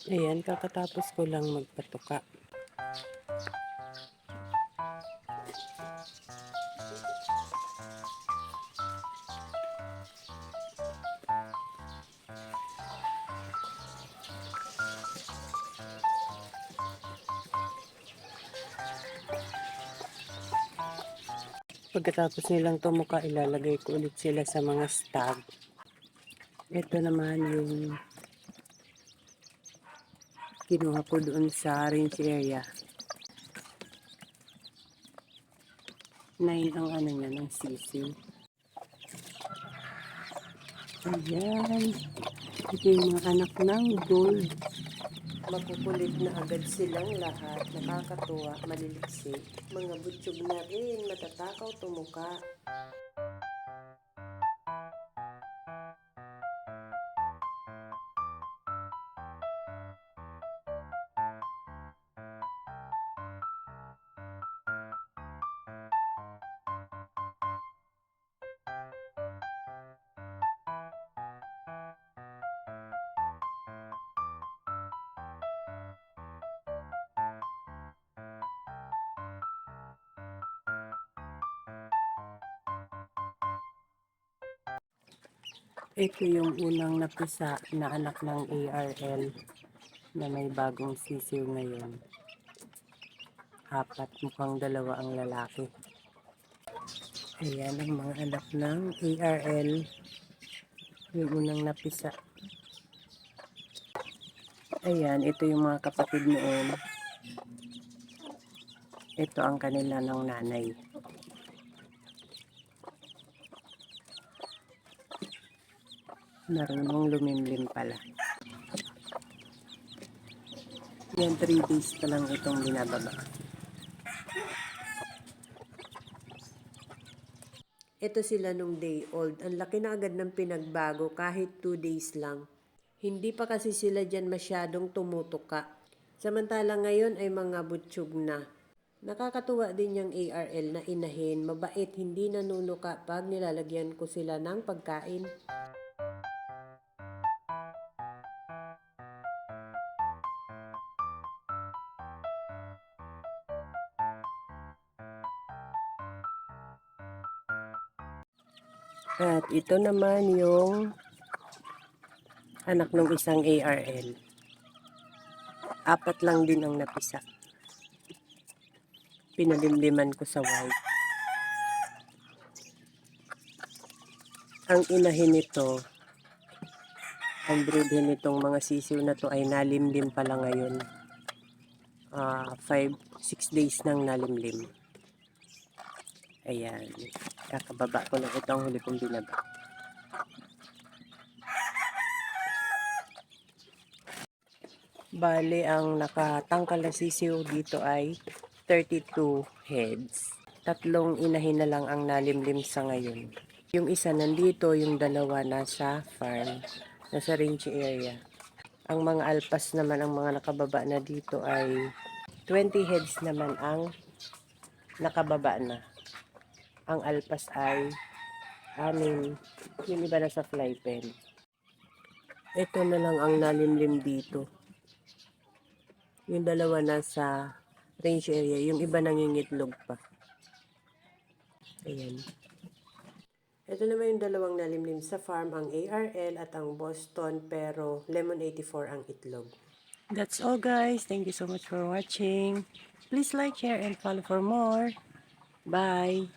Ayan, kakatapos ko lang magpatuka. Pagkatapos nilang tumuka, ilalagay ko ulit sila sa mga stag. Ito naman yung kinuha ko doon sa range area. 9 ang ano niya, ng sisiw. Ayan. Ito yung mga anak ng gold. Makukulit na agad silang lahat. Nakakatuwa, maliliksi. Mga butsyog na rin, matatakaw tumuka. Ito yung unang napisa na anak ng ARL na may bagong sisiw ngayon. 4, mukhang 2 ang lalaki. Ayan ang mga anak ng ARL. Yung unang napisa. Ayan, ito yung mga kapatid noon. Ito ang kanila ng nanay. Marunong lumimlim pala. Yan, 3 days pa lang itong binababa. Ito sila nung day old. Ang laki na agad ng pinagbago kahit 2 days lang. Hindi pa kasi sila dyan masyadong tumutuka. Samantala ngayon ay mga butsyog na. Nakakatuwa din yung ARL na inahin. Mabait, hindi nanunuka pag nilalagyan ko sila ng pagkain. At ito naman yung anak ng isang ARL. 4 lang din ang napisa. Pinalimliman ko sa white. Ang inahin nito, ang broodhen nitong mga sisiw na to ay nalimlim pala ngayon. 5-6 days nang nalimlim. Ayan. Kakababa ko lang, ito ang huli kong binaba. Bale, ang nakatangkal na sisiw dito ay 32 heads. 3 inahin na lang ang nalimlim sa ngayon. Yung isa nandito, yung 2 nasa farm, nasa range area. Ang mga alpas naman, ang mga nakababa na dito ay 20 heads naman ang nakababa na. Ang alpas ay 6. Yung iba nasa fly pen. Ito na lang ang nalimlim dito. Yung 2 nasa range area. Yung iba nangingitlog pa. Ayan. Ito naman yung 2 nalimlim sa farm, ang ARL at ang Boston, pero Lemon 84 ang itlog. That's all guys. Thank you so much for watching. Please like, share, and follow for more. Bye!